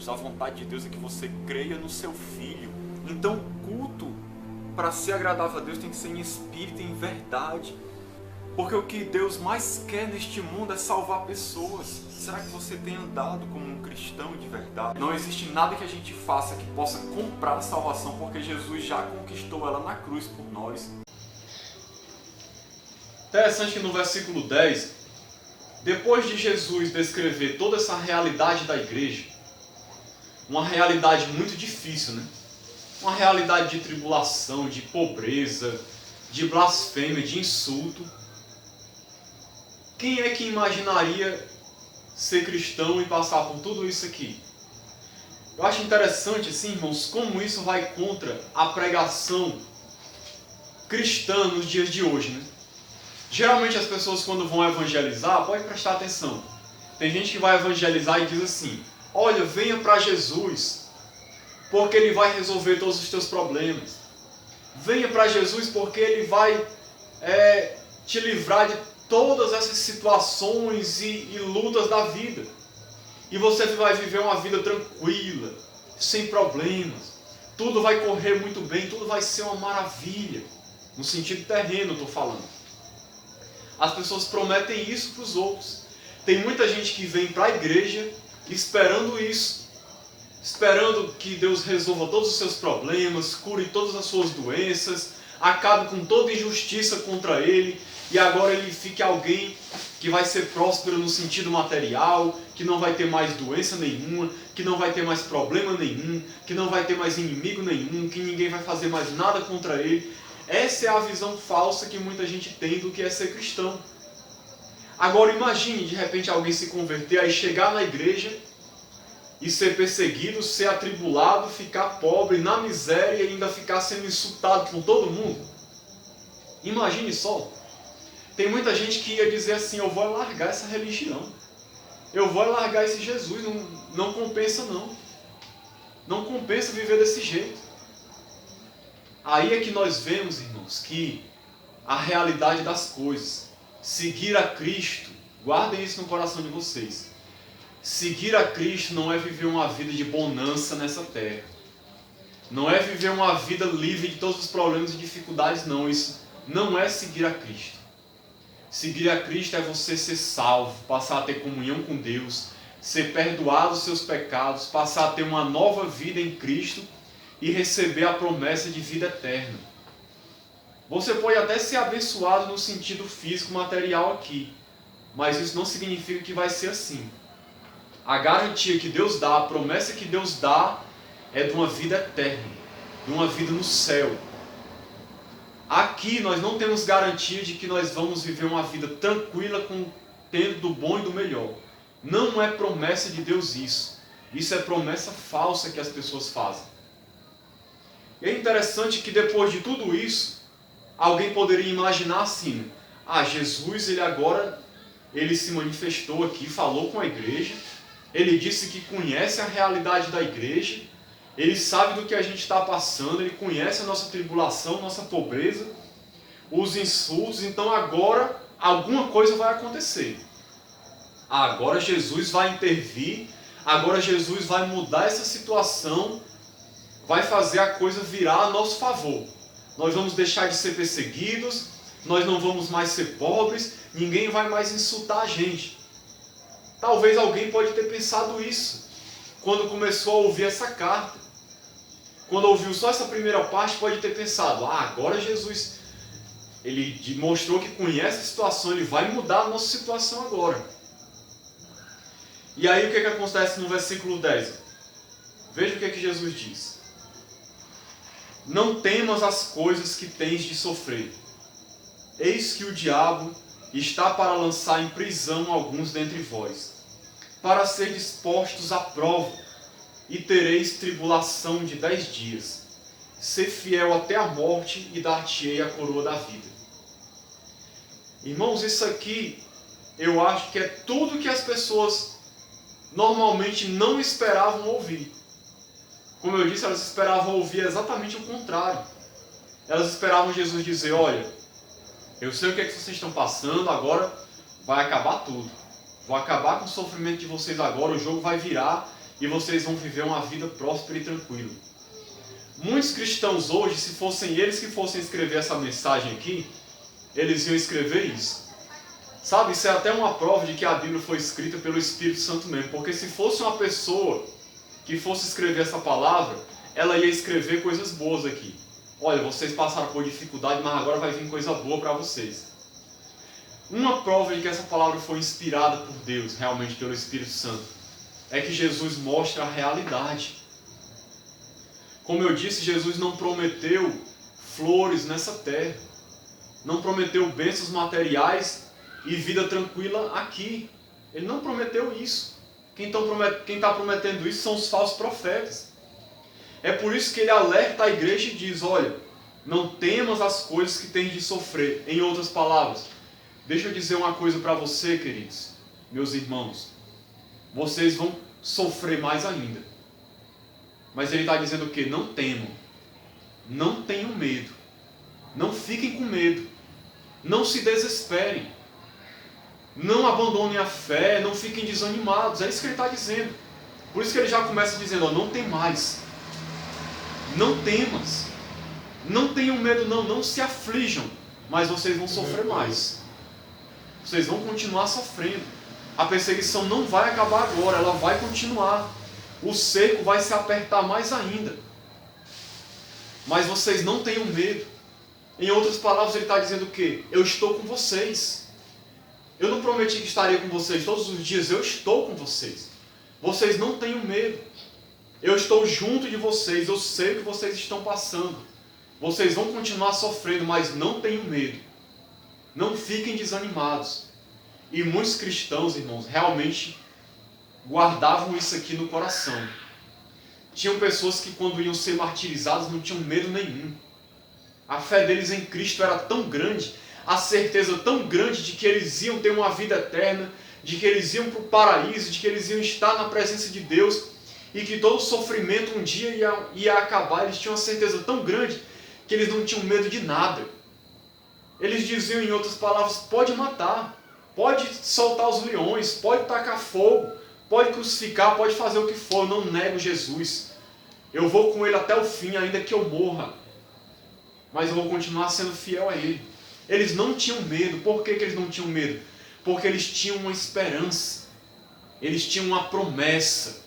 Deus. A vontade de Deus é que você creia no seu Filho. Então o culto, para ser agradável a Deus, tem que ser em espírito e em verdade. Porque o que Deus mais quer neste mundo é salvar pessoas. Será que você tem andado como um cristão de verdade? Não existe nada que a gente faça que possa comprar a salvação, porque Jesus já conquistou ela na cruz por nós. Interessante que no versículo 10, depois de Jesus descrever toda essa realidade da igreja, uma realidade muito difícil, né? Uma realidade de tribulação, de pobreza, de blasfêmia, de insulto. Quem é que imaginaria ser cristão e passar por tudo isso aqui? Eu acho interessante, assim, irmãos, como isso vai contra a pregação cristã nos dias de hoje, né? Geralmente as pessoas, quando vão evangelizar, pode prestar atenção. Tem gente que vai evangelizar e diz assim: olha, venha para Jesus, porque Ele vai resolver todos os teus problemas. Venha para Jesus porque Ele vai te livrar de todas essas situações e lutas da vida. E você vai viver uma vida tranquila, sem problemas. Tudo vai correr muito bem, tudo vai ser uma maravilha. No sentido terreno, eu estou falando. As pessoas prometem isso para os outros. Tem muita gente que vem para a igreja esperando isso. Esperando que Deus resolva todos os seus problemas, cure todas as suas doenças, acabe com toda injustiça contra ele, e agora ele fique alguém que vai ser próspero no sentido material, que não vai ter mais doença nenhuma, que não vai ter mais problema nenhum, que não vai ter mais inimigo nenhum, que ninguém vai fazer mais nada contra ele. Essa é a visão falsa que muita gente tem do que é ser cristão. Agora imagine, de repente, alguém se converter, aí chegar na igreja e ser perseguido, ser atribulado, ficar pobre, na miséria e ainda ficar sendo insultado por todo mundo. Imagine só. Tem muita gente que ia dizer assim: eu vou largar essa religião. Eu vou largar esse Jesus. Não compensa não. Não compensa viver desse jeito. Aí é que nós vemos, irmãos, que a realidade das coisas, seguir a Cristo, guardem isso no coração de vocês. Seguir a Cristo não é viver uma vida de bonança nessa terra. Não é viver uma vida livre de todos os problemas e dificuldades, não. Isso não é seguir a Cristo. Seguir a Cristo é você ser salvo, passar a ter comunhão com Deus, ser perdoado os seus pecados, passar a ter uma nova vida em Cristo e receber a promessa de vida eterna. Você pode até ser abençoado no sentido físico, material aqui, mas isso não significa que vai ser assim. A garantia que Deus dá, a promessa que Deus dá é de uma vida eterna, de uma vida no céu. Aqui nós não temos garantia de que nós vamos viver uma vida tranquila, tendo do bom e do melhor. Não é promessa de Deus isso. Isso é promessa falsa que as pessoas fazem. E é interessante que depois de tudo isso, alguém poderia imaginar assim: Jesus, ele se manifestou aqui, falou com a igreja, ele disse que conhece a realidade da igreja, ele sabe do que a gente está passando, ele conhece a nossa tribulação, nossa pobreza, os insultos, então agora alguma coisa vai acontecer. Agora Jesus vai intervir, agora Jesus vai mudar essa situação, vai fazer a coisa virar a nosso favor. Nós vamos deixar de ser perseguidos, nós não vamos mais ser pobres, ninguém vai mais insultar a gente. Talvez alguém pode ter pensado isso quando começou a ouvir essa carta. Quando ouviu só essa primeira parte, pode ter pensado: agora Jesus, ele mostrou que conhece a situação, ele vai mudar a nossa situação agora. E aí o que acontece no versículo 10? Veja o que Jesus diz: não temas as coisas que tens de sofrer. Eis que o diabo está para lançar em prisão alguns dentre vós, para serdes postos à prova, e tereis tribulação de 10 dias. Ser fiel até a morte, e dar-te-ei a coroa da vida. Irmãos, isso aqui eu acho que é tudo que as pessoas normalmente não esperavam ouvir. Como eu disse, elas esperavam ouvir exatamente o contrário. Elas esperavam Jesus dizer: olha, eu sei o que é que vocês estão passando, agora vai acabar tudo. Vou acabar com o sofrimento de vocês agora, o jogo vai virar e vocês vão viver uma vida próspera e tranquila. Muitos cristãos hoje, se fossem eles que fossem escrever essa mensagem aqui, eles iam escrever isso. Sabe, isso é até uma prova de que a Bíblia foi escrita pelo Espírito Santo mesmo. Porque se fosse uma pessoa que fosse escrever essa palavra, ela ia escrever coisas boas aqui. Olha, vocês passaram por dificuldade, mas agora vai vir coisa boa para vocês. Uma prova de que essa palavra foi inspirada por Deus, realmente pelo Espírito Santo, é que Jesus mostra a realidade. Como eu disse, Jesus não prometeu flores nessa terra. Não prometeu bênçãos materiais e vida tranquila aqui. Ele não prometeu isso. Quem está prometendo isso são os falsos profetas. É por isso que ele alerta a igreja e diz, olha, não temas as coisas que tens de sofrer. Em outras palavras, deixa eu dizer uma coisa para você, queridos, meus irmãos. Vocês vão sofrer mais ainda. Mas ele está dizendo o quê? Não temam. Não tenham medo. Não fiquem com medo. Não se desesperem. Não abandonem a fé. Não fiquem desanimados. É isso que ele está dizendo. Por isso que ele já começa dizendo, ó, não tem mais. Não temas. Não tenham medo, não. Não se aflijam. Mas vocês vão sofrer mais. Vocês vão continuar sofrendo. A perseguição não vai acabar agora. Ela vai continuar. O cerco vai se apertar mais ainda. Mas vocês não tenham medo. Em outras palavras, ele está dizendo o quê? Eu estou com vocês. Eu não prometi que estaria com vocês todos os dias. Eu estou com vocês. Vocês não tenham medo. Eu estou junto de vocês. Eu sei o que vocês estão passando. Vocês vão continuar sofrendo, mas não tenham medo. Não fiquem desanimados. E muitos cristãos, irmãos, realmente guardavam isso aqui no coração. Tinham pessoas que quando iam ser martirizados não tinham medo nenhum. A fé deles em Cristo era tão grande, a certeza tão grande de que eles iam ter uma vida eterna, de que eles iam para o paraíso, de que eles iam estar na presença de Deus, e que todo sofrimento um dia ia acabar. Eles tinham uma certeza tão grande que eles não tinham medo de nada. Eles diziam, em outras palavras, pode matar, pode soltar os leões, pode tacar fogo, pode crucificar, pode fazer o que for, eu não nego Jesus. Eu vou com ele até o fim, ainda que eu morra. Mas eu vou continuar sendo fiel a ele. Eles não tinham medo. Por que eles não tinham medo? Porque eles tinham uma esperança. Eles tinham uma promessa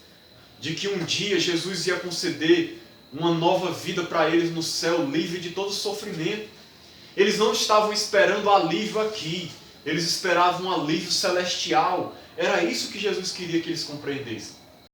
de que um dia Jesus ia conceder uma nova vida para eles no céu, livre de todo sofrimento. Eles não estavam esperando alívio aqui. Eles esperavam um alívio celestial. Era isso que Jesus queria que eles compreendessem.